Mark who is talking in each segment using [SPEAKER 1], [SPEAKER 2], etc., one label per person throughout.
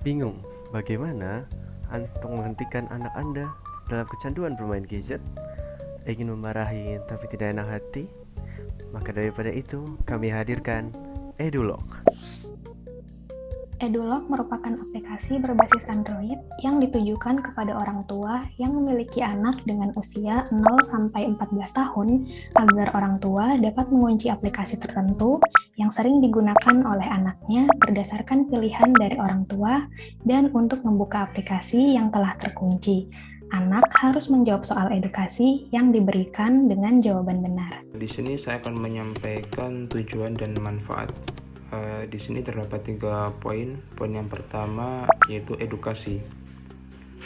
[SPEAKER 1] Bingung bagaimana untuk menghentikan anak Anda dalam kecanduan bermain gadget? Ingin memarahi tapi tidak enak hati? Maka daripada itu, kami hadirkan EduLock.
[SPEAKER 2] EduLock merupakan aplikasi berbasis Android yang ditujukan kepada orang tua yang memiliki anak dengan usia 0-14 tahun agar orang tua dapat mengunci aplikasi tertentu yang sering digunakan oleh anaknya berdasarkan pilihan dari orang tua dan untuk membuka aplikasi yang telah terkunci. Anak harus menjawab soal edukasi yang diberikan dengan jawaban benar.
[SPEAKER 3] Di sini saya akan menyampaikan tujuan dan manfaat. Di sini terdapat 3 poin. Poin yang pertama yaitu edukasi.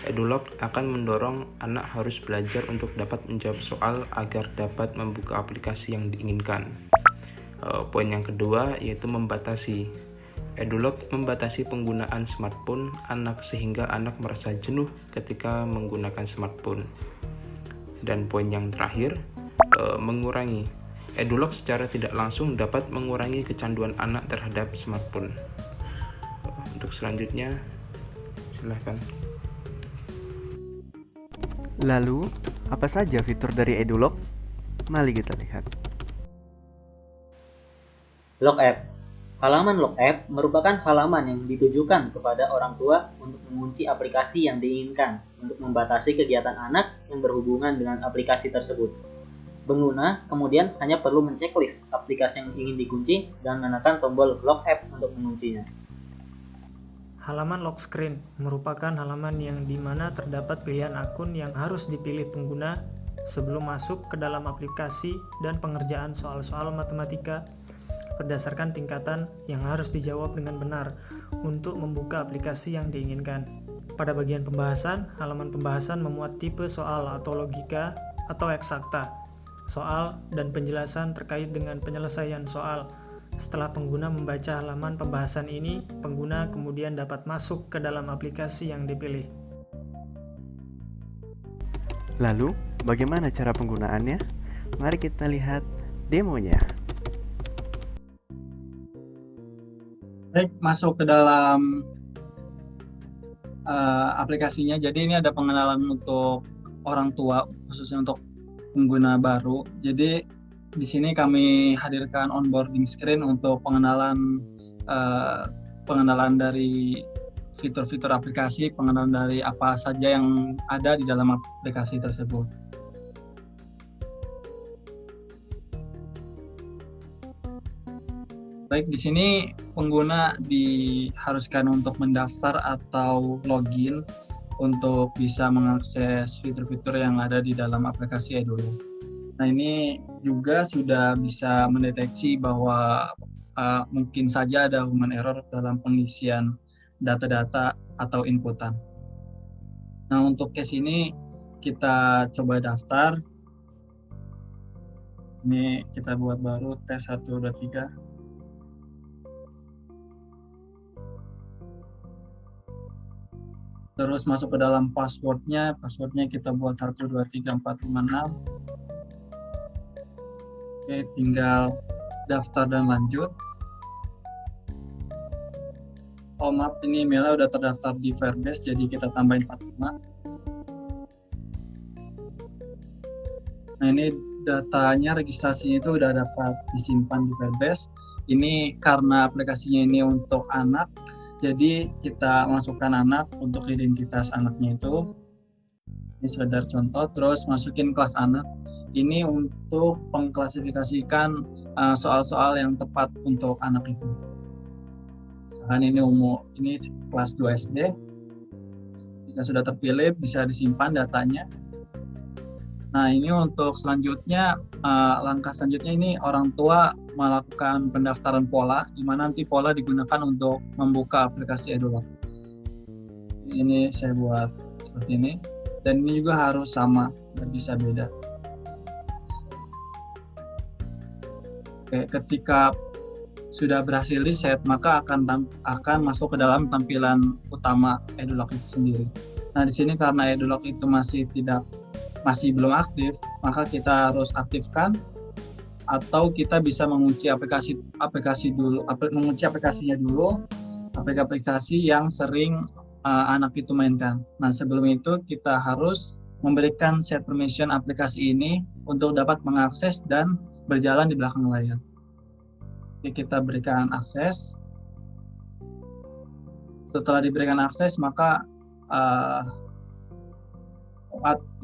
[SPEAKER 3] EduLock akan mendorong anak harus belajar untuk dapat menjawab soal agar dapat membuka aplikasi yang diinginkan. Poin yang kedua yaitu membatasi. EduLock membatasi penggunaan smartphone anak sehingga anak merasa jenuh ketika menggunakan smartphone. Dan poin yang terakhir, mengurangi. EduLock secara tidak langsung dapat mengurangi kecanduan anak terhadap smartphone. Untuk selanjutnya, silahkan.
[SPEAKER 1] Lalu, apa saja fitur dari EduLock? Mari kita lihat.
[SPEAKER 4] Lock App. Halaman Lock App merupakan halaman yang ditujukan kepada orang tua untuk mengunci aplikasi yang diinginkan untuk membatasi kegiatan anak yang berhubungan dengan aplikasi tersebut. Pengguna kemudian hanya perlu menceklis aplikasi yang ingin dikunci dan menekan tombol Lock App untuk menguncinya.
[SPEAKER 5] Halaman lock screen merupakan halaman yang di mana terdapat pilihan akun yang harus dipilih pengguna sebelum masuk ke dalam aplikasi dan pengerjaan soal-soal matematika berdasarkan tingkatan yang harus dijawab dengan benar untuk membuka aplikasi yang diinginkan. Pada bagian pembahasan, halaman pembahasan memuat tipe soal atau logika atau eksakta, soal dan penjelasan terkait dengan penyelesaian soal. Setelah pengguna membaca halaman pembahasan ini, pengguna kemudian dapat masuk ke dalam aplikasi yang dipilih.
[SPEAKER 1] Lalu, bagaimana cara penggunaannya? Mari kita lihat demonya.
[SPEAKER 6] Baik, masuk ke dalam aplikasinya. Jadi ini ada pengenalan untuk orang tua, khususnya untuk pengguna baru. Jadi di sini kami hadirkan onboarding screen untuk pengenalan dari fitur-fitur aplikasi, pengenalan dari apa saja yang ada di dalam aplikasi tersebut. Baik, di sini pengguna diharuskan untuk mendaftar atau login untuk bisa mengakses fitur-fitur yang ada di dalam aplikasi EduLock. Nah, ini juga sudah bisa mendeteksi bahwa mungkin saja ada human error dalam pengisian data-data atau inputan. Nah, untuk case ini kita coba daftar. Ini kita buat baru tes 1, 2, 3. Terus masuk ke dalam passwordnya kita buat 1, 2, 3, 4, 5, 6. Oke, tinggal daftar dan lanjut. Oh maaf, ini emailnya udah terdaftar di Firebase, jadi kita tambahin 45. Nah, ini datanya, registrasinya itu udah dapat disimpan di Firebase. Ini karena aplikasinya ini untuk anak, jadi kita masukkan anak untuk identitas anaknya itu. Ini sekedar contoh, terus masukin kelas anak. Ini untuk mengklasifikasikan soal-soal yang tepat untuk anak itu. Misalkan ini kelas 2 SD. Jika sudah terpilih, bisa disimpan datanya. Nah, ini untuk selanjutnya, langkah selanjutnya ini orang tua melakukan pendaftaran pola, di mana nanti pola digunakan untuk membuka aplikasi EduLock. Ini saya buat seperti ini, dan ini juga harus sama, nggak bisa beda. Oke, ketika sudah berhasil reset, maka akan masuk ke dalam tampilan utama EduLock itu sendiri. Nah, di sini karena EduLock itu masih belum aktif, maka kita harus aktifkan, atau kita bisa mengunci aplikasinya dulu aplikasi yang sering anak itu mainkan. Nah, sebelum itu kita harus memberikan set permission aplikasi ini untuk dapat mengakses dan berjalan di belakang layar. Oke, kita berikan akses. Setelah diberikan akses, maka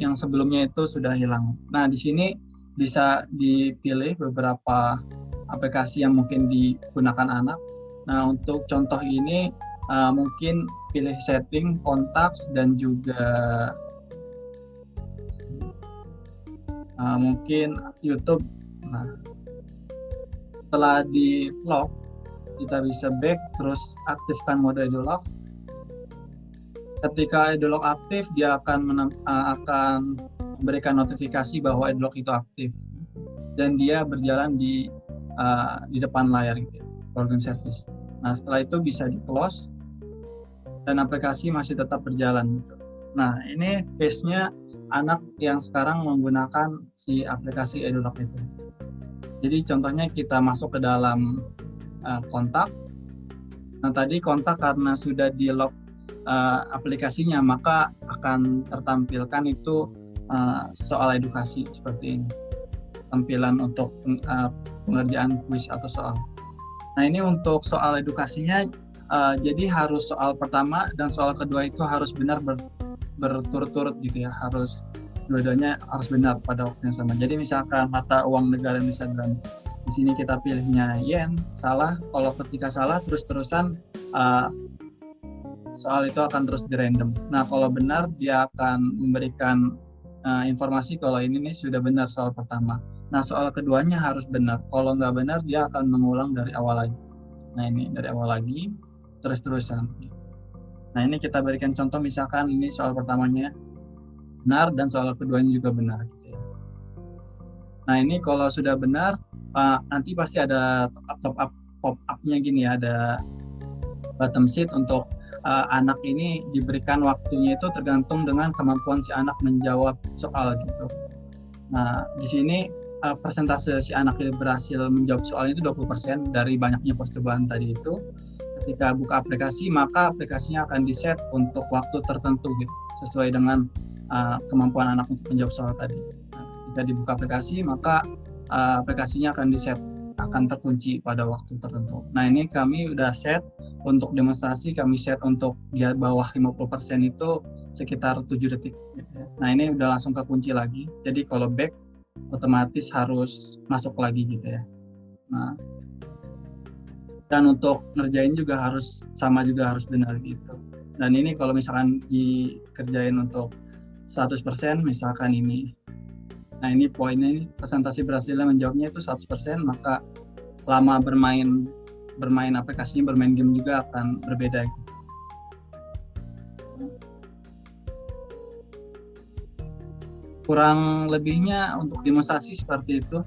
[SPEAKER 6] yang sebelumnya itu sudah hilang. Nah, di sini bisa dipilih beberapa aplikasi yang mungkin digunakan anak. Nah, untuk contoh ini mungkin pilih setting, contacts, dan juga mungkin YouTube. Nah, setelah di lock, kita bisa back, terus aktifkan mode EduLock. Ketika EduLock aktif, dia akan memberikan notifikasi bahwa EduLock itu aktif dan dia berjalan di depan layar gitu, login service. Nah, setelah itu bisa di close dan aplikasi masih tetap berjalan gitu. Nah, ini case-nya anak yang sekarang menggunakan si aplikasi EduLock itu. Jadi contohnya kita masuk ke dalam kontak. Nah, tadi kontak karena sudah di lock aplikasinya, maka akan tertampilkan itu soal edukasi seperti ini, tampilan untuk pengerjaan kuis atau soal. Nah, ini untuk soal edukasinya, jadi harus soal pertama dan soal kedua itu harus benar berturut-turut gitu ya, harus dua-duanya harus benar pada waktu yang sama. Jadi misalkan mata uang negara Indonesia dan di sini kita pilihnya yen, salah. Kalau ketika salah terus-terusan soal itu akan terus di random. Nah, kalau benar dia akan memberikan informasi kalau ini nih sudah benar soal pertama. Nah, soal keduanya harus benar. Kalau nggak benar dia akan mengulang dari awal lagi. Nah, ini dari awal lagi terus-terusan. Nah, ini kita berikan contoh, misalkan ini soal pertamanya benar dan soal keduanya juga benar. Gitu ya. Nah, ini kalau sudah benar nanti pasti ada top up pop up-nya gini ya, ada bottom sheet untuk anak ini diberikan waktunya itu tergantung dengan kemampuan si anak menjawab soal gitu. Nah, di sini persentase si anak yang berhasil menjawab soal itu 20% dari banyaknya percobaan tadi itu. Ketika buka aplikasi, maka aplikasinya akan di-set untuk waktu tertentu gitu, sesuai dengan kemampuan anak untuk menjawab soal tadi. Nah, ketika dibuka aplikasi, maka aplikasinya akan di-set, akan terkunci pada waktu tertentu. Nah, ini kami udah set untuk demonstrasi, kami set untuk di bawah 50% itu sekitar 7 detik. Nah, ini udah langsung kekunci lagi. Jadi kalau back, otomatis harus masuk lagi gitu ya. Nah, dan untuk ngerjain juga harus sama, juga harus benar gitu. Dan ini kalau misalkan dikerjain untuk 100%, misalkan ini. Nah, ini poinnya, ini presentasi berhasilnya menjawabnya itu 100%, maka lama bermain aplikasinya, bermain game juga akan berbeda gitu. Kurang lebihnya untuk demonstrasi seperti itu.